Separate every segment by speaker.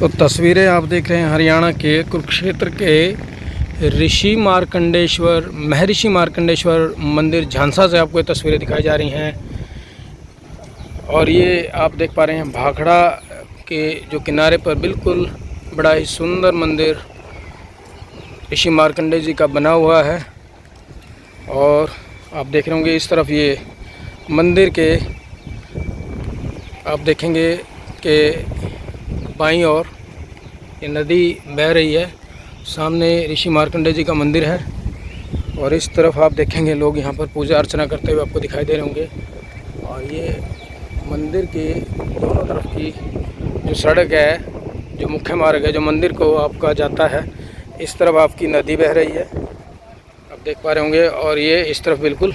Speaker 1: तो तस्वीरें आप देख रहे हैं हरियाणा के कुरुक्षेत्र के महर्षि मार्कंडेश्वर मंदिर झांसा से आपको ये तस्वीरें दिखाई जा रही हैं। और ये आप देख पा रहे हैं भाखड़ा के जो किनारे पर बिल्कुल बड़ा ही सुंदर मंदिर ऋषि मार्कंडेय जी का बना हुआ है। और आप देख रहे होंगे इस तरफ ये मंदिर के आप देखेंगे कि बाईं ओर ये नदी बह रही है, सामने ऋषि मार्कंडेय जी का मंदिर है। और इस तरफ आप देखेंगे लोग यहाँ पर पूजा अर्चना करते हुए आपको दिखाई दे रहे होंगे। और ये मंदिर के दोनों तरफ की जो सड़क है, जो मुख्य मार्ग है जो मंदिर को आपका जाता है, इस तरफ आपकी नदी बह रही है, आप देख पा रहे होंगे। और ये इस तरफ बिल्कुल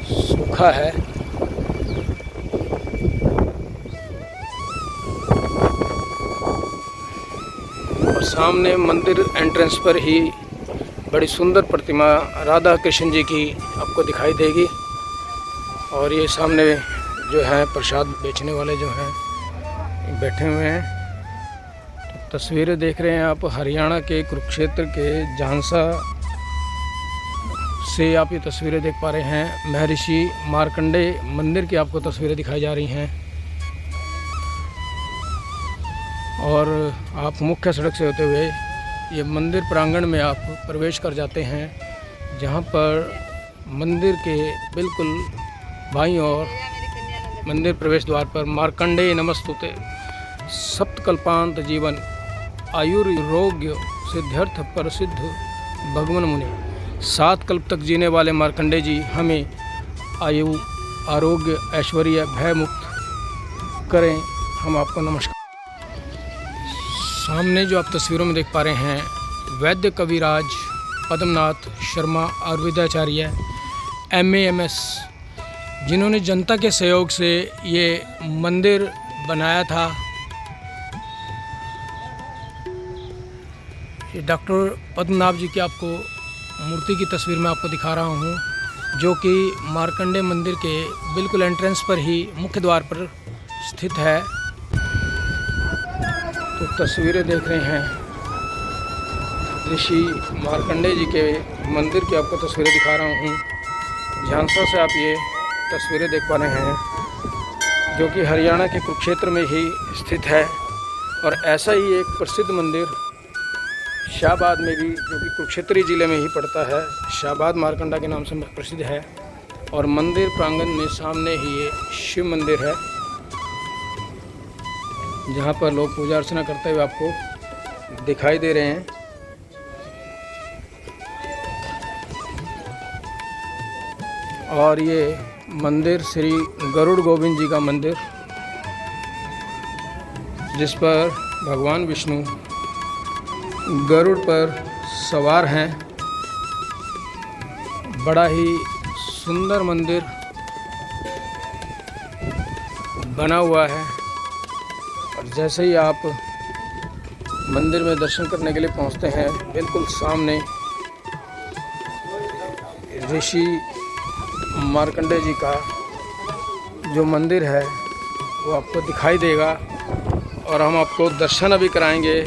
Speaker 1: सूखा है। और सामने मंदिर एंट्रेंस पर ही बड़ी सुंदर प्रतिमा राधा कृष्ण जी की आपको दिखाई देगी। और ये सामने जो है प्रसाद बेचने वाले जो हैं बैठे हुए हैं। तो तस्वीरें देख रहे हैं आप हरियाणा के कुरुक्षेत्र के झांसा से आप ये तस्वीरें देख पा रहे हैं। महर्षि मार्कंडेय मंदिर की आपको तस्वीरें दिखाई जा रही हैं। और आप मुख्य सड़क से होते हुए ये मंदिर प्रांगण में आप प्रवेश कर जाते हैं, जहाँ पर मंदिर के बिल्कुल बाईं ओर मंदिर प्रवेश द्वार पर मार्कंडेय नमस्तुते सप्तकल्पांत जीवन आयुर्रोग्य सिद्ध्यर्थ प्रसिद्ध भगवान मुनि, 7 कल्प तक जीने वाले मार्कंडेय जी हमें आयु आरोग्य ऐश्वर्य भय मुक्त करें। हम आपको नमस्कार। सामने जो आप तस्वीरों में देख पा रहे हैं वैद्य कविराज पद्मनाथ शर्मा आयुर्वेदाचार्य MAMS, जिन्होंने जनता के सहयोग से ये मंदिर बनाया था। ये डॉक्टर पद्मनाभ जी की आपको मूर्ति की तस्वीर मैं आपको दिखा रहा हूँ, जो कि मार्कंडेय मंदिर के बिल्कुल एंट्रेंस पर ही मुख्य द्वार पर स्थित है। तो तस्वीरें देख रहे हैं ऋषि मार्कंडेय जी के मंदिर की आपको तस्वीरें दिखा रहा हूँ। झांसा से आप ये तस्वीरें देख पा रहे हैं, जो कि हरियाणा के कुरुक्षेत्र में ही स्थित है। और ऐसा ही एक प्रसिद्ध मंदिर शाहबाद में भी, जो कि कुरुक्षेत्री ज़िले में ही पड़ता है, शाहबाद मार्कंडा के नाम से प्रसिद्ध है। और मंदिर प्रांगण में सामने ही ये शिव मंदिर है, जहाँ पर लोग पूजा अर्चना करते हुए आपको दिखाई दे रहे हैं। और ये मंदिर श्री गरुड़ गोविंद जी का मंदिर, जिस पर भगवान विष्णु गरुड़ पर सवार हैं। बड़ा ही सुंदर मंदिर बना हुआ है। और जैसे ही आप मंदिर में दर्शन करने के लिए पहुंचते हैं, बिल्कुल सामने ऋषि मार्कंडेय जी का जो मंदिर है वो आपको दिखाई देगा। और हम आपको दर्शन अभी कराएंगे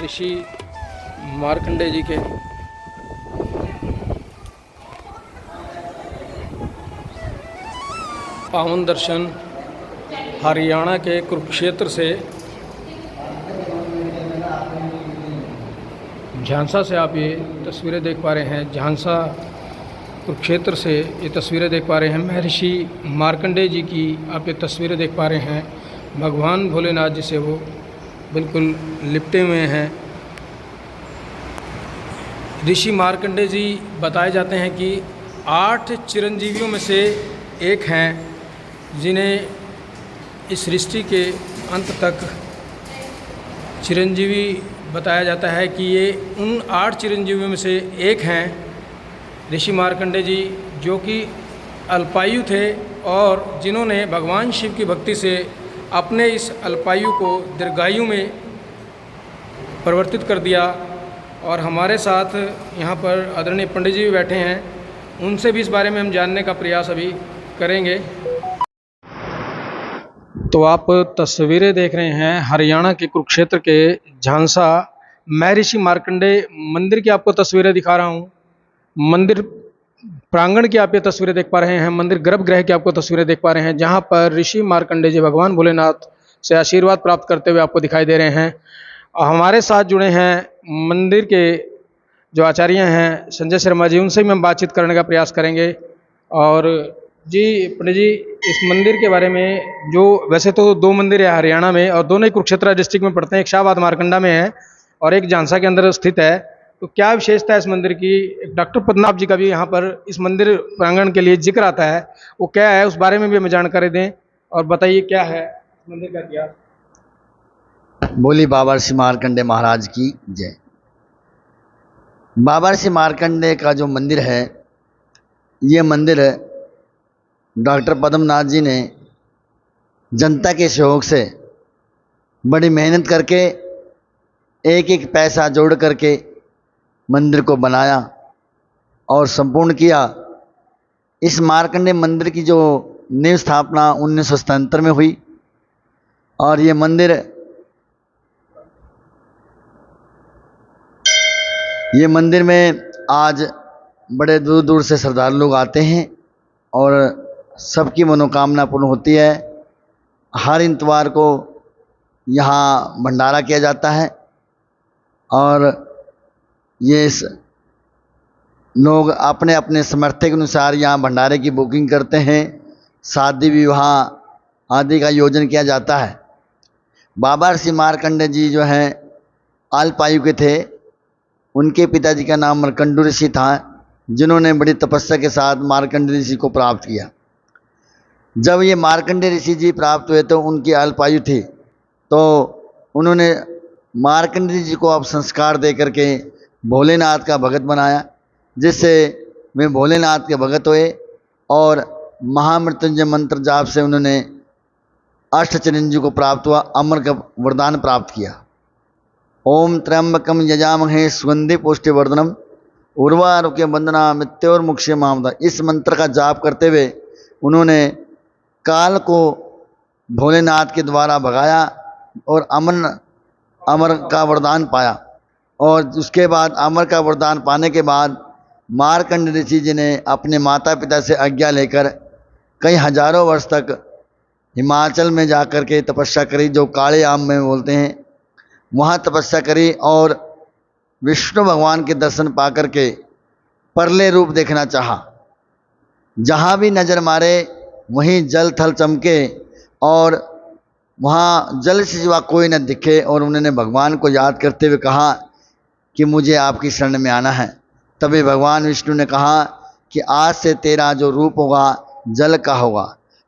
Speaker 1: ऋषि मार्कंडेय जी के। पावन दर्शन हरियाणा के कुरुक्षेत्र से झांसा से आप ये तस्वीरें देख पा रहे हैं। झांसा कुरुक्षेत्र से ये तस्वीरें देख पा रहे हैं। महर्षि मार्कंडेय जी की आप ये तस्वीरें देख पा रहे हैं। भगवान भोलेनाथ जी से वो बिल्कुल लिपटे हुए हैं। ऋषि मार्कंडेय जी बताए जाते हैं कि 8 चिरंजीवियों में से एक हैं, जिन्हें इस सृष्टि के अंत तक चिरंजीवी बताया जाता है कि ये उन 8 चिरंजीवियों में से एक हैं ऋषि मार्कंडेय जी, जो कि अल्पायु थे और जिन्होंने भगवान शिव की भक्ति से अपने इस अल्पायु को दीर्घायु में परिवर्तित कर दिया। और हमारे साथ यहाँ पर आदरणीय पंडित जी भी बैठे हैं, उनसे भी इस बारे में हम जानने का प्रयास अभी करेंगे। तो आप तस्वीरें देख रहे हैं हरियाणा के कुरुक्षेत्र के झांसा महर्षि मार्कंडेय मंदिर की आपको तस्वीरें दिखा रहा हूं। मंदिर प्रांगण की आप ये तस्वीरें देख पा रहे हैं, मंदिर गर्भगृह की आपको तस्वीरें देख पा रहे हैं, जहां पर ऋषि मार्कंडेय जी भगवान भोलेनाथ से आशीर्वाद प्राप्त करते हुए आपको दिखाई दे रहे हैं। हमारे साथ जुड़े हैं मंदिर के जो आचार्य हैं संजय शर्मा जी, उनसे भी हम बातचीत करने का प्रयास करेंगे। और जी पंडित जी, इस मंदिर के बारे में, जो वैसे तो दो मंदिर है हरियाणा में और दोनों ही कुरुक्षेत्र डिस्ट्रिक्ट में पड़ते हैं, एक शाहबाद मारकंडा में है और एक झांसा के अंदर स्थित है। तो क्या विशेषता है इस मंदिर की? डॉक्टर पद्मनाभ जी का भी यहाँ पर इस मंदिर प्रांगण के लिए जिक्र आता है, वो क्या है उस बारे में भी हमें जानकारी दें और बताइए क्या है इस मंदिर का इतिहास।
Speaker 2: बोली बाबा ऋषि मार्कंडेय महाराज की जय। बाबा ऋषि मार्कंडेय का जो मंदिर है, ये मंदिर डॉक्टर पद्मनाथ जी ने जनता के सहयोग से बड़ी मेहनत करके एक एक पैसा जोड़ करके मंदिर को बनाया और संपूर्ण किया। इस मार्कंडेय मंदिर की जो नींव स्थापना 1977 में हुई और ये मंदिर में आज बड़े दूर दूर से श्रद्धालु लोग आते हैं और सबकी मनोकामना पूर्ण होती है। हर इतवार को यहाँ भंडारा किया जाता है और ये लोग अपने अपने सामर्थ्य के अनुसार यहाँ भंडारे की बुकिंग करते हैं। शादी विवाह आदि का आयोजन किया जाता है। बाबा ऋषि मार्कंडेय जी जो हैं अल्पायु के थे। उनके पिताजी का नाम मार्कंडू ऋषि था, जिन्होंने बड़ी तपस्या के साथ मार्कंडेय ऋषि को प्राप्त किया। जब ये मार्कंडेय ऋषि जी प्राप्त हुए तो उनकी अल्पायु थी, तो उन्होंने मार्कंडेय जी को अब संस्कार दे करके भोलेनाथ का भगत बनाया, जिससे वे भोलेनाथ के भगत हुए और महामृत्युंजय मंत्र जाप से उन्होंने अष्टचिरंजीव को प्राप्त हुआ, अमर का वरदान प्राप्त किया। ओम त्र्यंबकम यजामहे सुगंधि पुष्टिवर्धनम उर्वारुक्य वंदना मृत्योर्मुक्षय मामदा। इस मंत्र का जाप करते हुए उन्होंने काल को भोलेनाथ के द्वारा भगाया और अमर का वरदान पाया। और उसके बाद अमर का वरदान पाने के बाद मार्कंडेय ऋषि जी ने अपने माता पिता से आज्ञा लेकर कई हजारों वर्ष तक हिमाचल में जाकर के तपस्या करी, जो काले आम में बोलते हैं, वहाँ तपस्या करी और विष्णु भगवान के दर्शन पाकर के परले रूप देखना चाहा। जहाँ भी नज़र मारे वहीं जल थल चमके और वहाँ जल से सिवा कोई न दिखे, और उन्होंने भगवान को याद करते हुए कहा कि मुझे आपकी शरण में आना है। तभी भगवान विष्णु ने कहा कि आज से तेरा जो रूप होगा जल का होगा।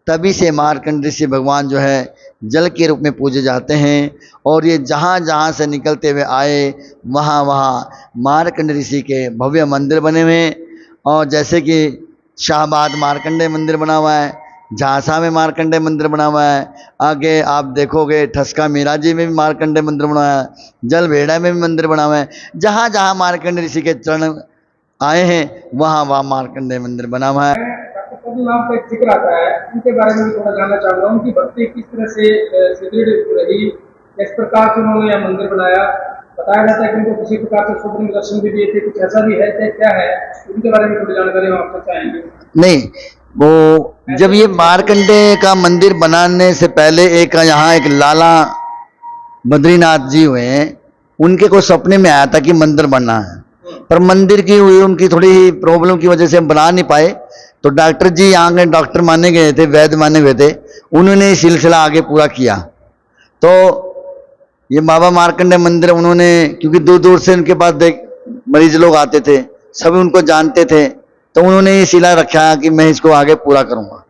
Speaker 2: तभी से मार्कंडेय ऋषि भगवान जो है जल के रूप में पूजे जाते हैं और ये जहाँ जहाँ से निकलते हुए आए वहाँ वहाँ मार्कंडेय ऋषि के भव्य मंदिर बने हुए हैं। और जैसे कि शाहबाद मार्कंडेय मंदिर बना हुआ है, झांसा में मार्कंडेय मंदिर बना हुआ है, आगे आप देखोगे ठसका मीराजी में भी मार्कंडेय मंदिर बना हुआ है, जलभेड़ा में भी मंदिर बना हुआ है। जहाँ जहाँ मार्कंडेय ऋषि के चरण आए हैं वहाँ वहाँ मार्कंडेय मंदिर बना हुआ है।
Speaker 1: नाम का एक जिक्र आता है, उनके बारे में भी थोड़ा जानना चाहूँगा। उनकी भक्ति किस तरह से सुदृढ़ रही, किस प्रकार से उन्होंने यह मंदिर बनाया? बताया जाता है कि उनको किसी प्रकार से स्वप्न दर्शन भी दिए थे, कुछ ऐसा भी है क्या है? उनके बारे में थोड़ी जानकारी हम आपसे चाहेंगे।
Speaker 2: नहीं, वो जब ये मार्कंडेय का मंदिर बनाने से पहले यहाँ एक लाला बद्रीनाथ जी हुए हैं, उनके को सपने में आया था कि मंदिर बनना है, पर मंदिर की हुई उनकी थोड़ी प्रॉब्लम की वजह से हम बना नहीं पाए। तो डॉक्टर जी यहाँ के डॉक्टर माने गए थे, वैद्य माने गए थे, उन्होंने सिलसिला आगे पूरा किया। तो ये बाबा मार्कंडेय मंदिर उन्होंने, क्योंकि दूर दूर से उनके पास मरीज लोग आते थे, सभी उनको जानते थे, तो उन्होंने ये सिला रखा कि मैं इसको आगे पूरा करूँगा।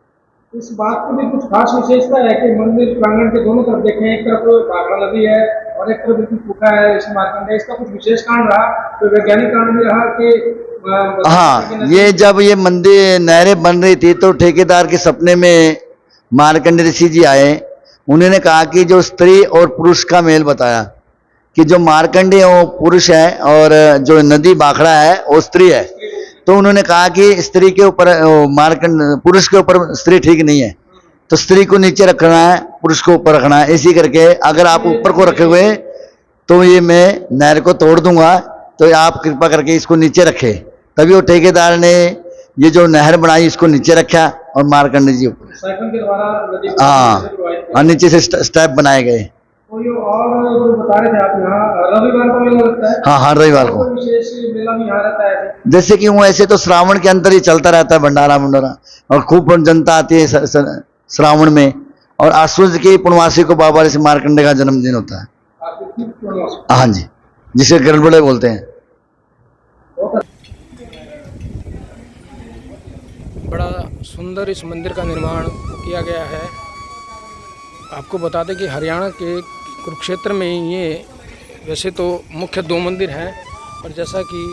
Speaker 1: इस बात की भी कुछ खास विशेषता है कि मंदिर प्रांगण के दोनों तरफ देखें, एक तरफ भाखड़ा नदी है और एक तरफ बिल्कुल सूखा है इस मार्कंडेय। इसका कुछ विशेष कारण रहा, तो वैज्ञानिक कारण भी रहा कि
Speaker 2: हाँ, ये जब ये मंदिर नहरें बन रही थी तो ठेकेदार के सपने में मार्कंडेय ऋषि जी आए। उन्होंने कहा कि जो स्त्री और पुरुष का मेल बताया कि जो मार्कंडेय वो पुरुष है और जो नदी भाखड़ा है वो स्त्री है। तो उन्होंने कहा कि स्त्री के ऊपर पुरुष के ऊपर स्त्री ठीक नहीं है, तो स्त्री को नीचे रखना है, पुरुष को ऊपर रखना है। इसी करके अगर आप ऊपर को रखे हुए तो ये मैं नहर को तोड़ दूंगा, तो आप कृपा करके इसको नीचे रखे। तभी वो ठेकेदार ने ये जो नहर बनाई इसको नीचे रखा और मार्कंडे जी ऊपर।
Speaker 1: साइकिल के द्वारा नदी को
Speaker 2: हाँ, नीचे से स्टेप बनाए गए।
Speaker 1: तो ये और जो बता रहे थे आप, यहाँ रविवार को मेला लगता है?
Speaker 2: हाँ हाँ, रविवार को
Speaker 1: कोई विशेष मेला भी यहाँ रहता है?
Speaker 2: जैसे कि वो ऐसे तो श्रावण के अंदर ही चलता रहता है भंडारा भंडारा, और खूब जनता आती है श्रावण में। और आश्वज की पूर्णवासी को बाबा ऋषि मार्कंडे का जन्मदिन होता है। हाँ जी, जिसे गरबड़े बोलते हैं।
Speaker 1: बड़ा सुंदर इस मंदिर का निर्माण किया गया है। आपको बता दें कि हरियाणा के कुरुक्षेत्र में ये वैसे तो मुख्य 2 मंदिर हैं, और जैसा कि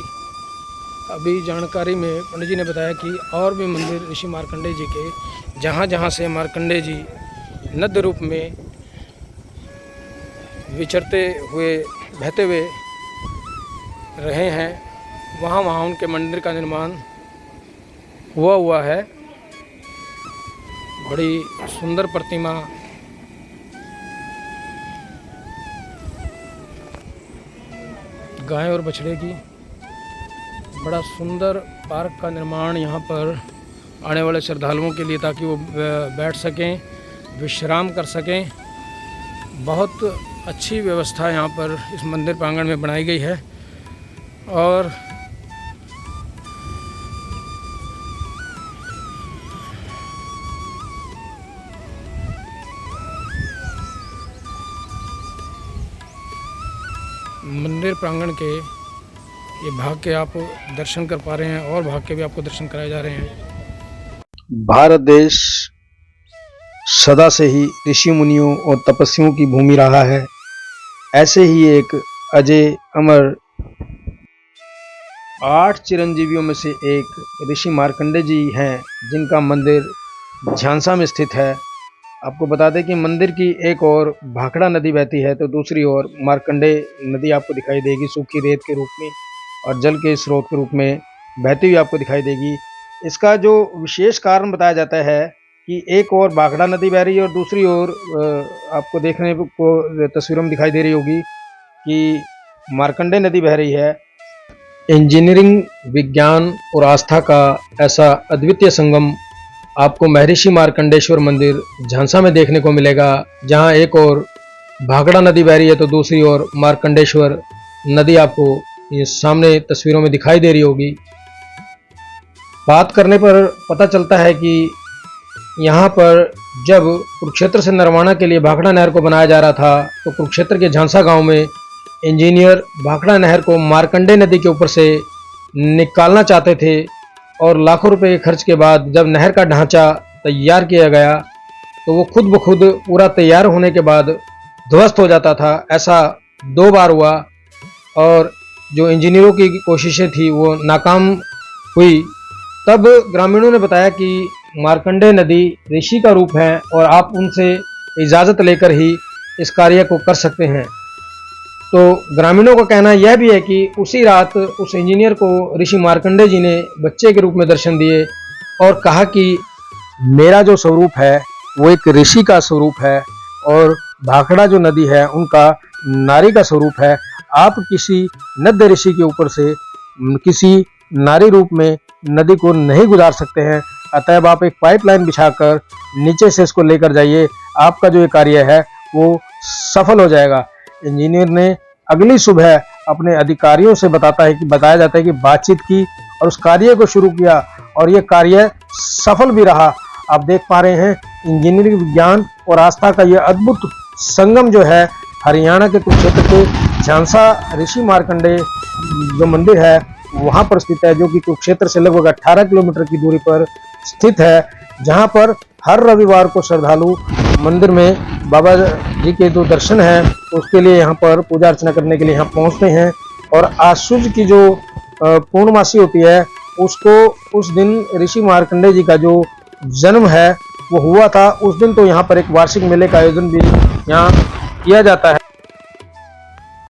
Speaker 1: अभी जानकारी में पंडित जी ने बताया कि और भी मंदिर ऋषि मार्कंडे जी के जहाँ जहाँ से मार्कंडे जी नद रूप में विचरते हुए बहते हुए रहे हैं, वहाँ वहाँ उनके मंदिर का निर्माण हुआ है। बड़ी सुंदर प्रतिमा गाय और बछड़े की, बड़ा सुंदर पार्क का निर्माण यहाँ पर आने वाले श्रद्धालुओं के लिए, ताकि वो बैठ सकें, विश्राम कर सकें। बहुत अच्छी व्यवस्था यहाँ पर इस मंदिर प्रांगण में बनाई गई है। और मंदिर प्रांगण के ये भाग के आप दर्शन कर पा रहे हैं, और भाग के भी आपको दर्शन कराए जा रहे हैं।
Speaker 3: भारत देश सदा से ही ऋषि मुनियों और तपस्वियों की भूमि रहा है। ऐसे ही एक अजय अमर 8 चिरंजीवियों में से एक ऋषि मार्कंडे जी हैं, जिनका मंदिर झांसा में स्थित है। आपको बता दें कि मंदिर की एक ओर भाखड़ा नदी बहती है, तो दूसरी ओर मार्कंडे नदी आपको दिखाई देगी, सूखी रेत के रूप में और जल के स्रोत के रूप में बहती हुई आपको दिखाई देगी। इसका जो विशेष कारण बताया जाता है कि एक और भाखड़ा नदी बह रही है और दूसरी ओर आपको देखने को तस्वीरों में दिखाई दे रही होगी कि मार्कंडे नदी बह रही है। इंजीनियरिंग, विज्ञान और आस्था का ऐसा अद्वितीय संगम आपको महर्षि मार्कंडेश्वर मंदिर झांसा में देखने को मिलेगा, जहां एक और भाखड़ा नदी बह रही है तो दूसरी ओर मार्कंडेश्वर नदी आपको ये सामने तस्वीरों में दिखाई दे रही होगी। बात करने पर पता चलता है कि यहाँ पर जब कुरुक्षेत्र से नरवाना के लिए भाखड़ा नहर को बनाया जा रहा था, तो कुरुक्षेत्र के झांसा गांव में इंजीनियर भाखड़ा नहर को मार्कंडे नदी के ऊपर से निकालना चाहते थे, और लाखों रुपए के खर्च के बाद जब नहर का ढांचा तैयार किया गया तो वो खुद ब खुद पूरा तैयार होने के बाद ध्वस्त हो जाता था। ऐसा 2 बार हुआ, और जो इंजीनियरों की कोशिशें थी वो नाकाम हुई। तब ग्रामीणों ने बताया कि मार्कंडे नदी ऋषि का रूप है और आप उनसे इजाज़त लेकर ही इस कार्य को कर सकते हैं। तो ग्रामीणों का कहना यह भी है कि उसी रात उस इंजीनियर को ऋषि मार्कंडे जी ने बच्चे के रूप में दर्शन दिए और कहा कि मेरा जो स्वरूप है वो एक ऋषि का स्वरूप है, और भाखड़ा जो नदी है उनका नारी का स्वरूप है। आप किसी नद्य ऋषि के ऊपर से किसी नारी रूप में नदी को नहीं गुजार सकते हैं, अतएव आप एक पाइपलाइन बिछाकर नीचे से इसको लेकर जाइए, आपका जो ये कार्य है वो सफल हो जाएगा। इंजीनियर ने अगली सुबह अपने अधिकारियों से बताया जाता है कि बातचीत की और उस कार्य को शुरू किया, और ये कार्य सफल भी रहा। आप देख पा रहे हैं इंजीनियरिंग, विज्ञान और आस्था का ये अद्भुत संगम जो है हरियाणा के कुरुक्षेत्र के झांसा ऋषि मार्कंडे जो मंदिर है वहाँ पर स्थित है, जो कि कुरुक्षेत्र से लगभग 18 किलोमीटर की दूरी पर स्थित है, जहाँ पर हर रविवार को श्रद्धालु मंदिर में बाबा जी के जो दर्शन है उसके लिए यहाँ पर पूजा अर्चना करने के लिए यहाँ पहुँचते हैं। और आश्वज की जो पूर्णमासी होती है उसको उस दिन ऋषि मार्कंडे जी का जो जन्म है वो हुआ था, उस दिन तो यहाँ पर एक वार्षिक मेले का आयोजन भी यहाँ किया जाता है।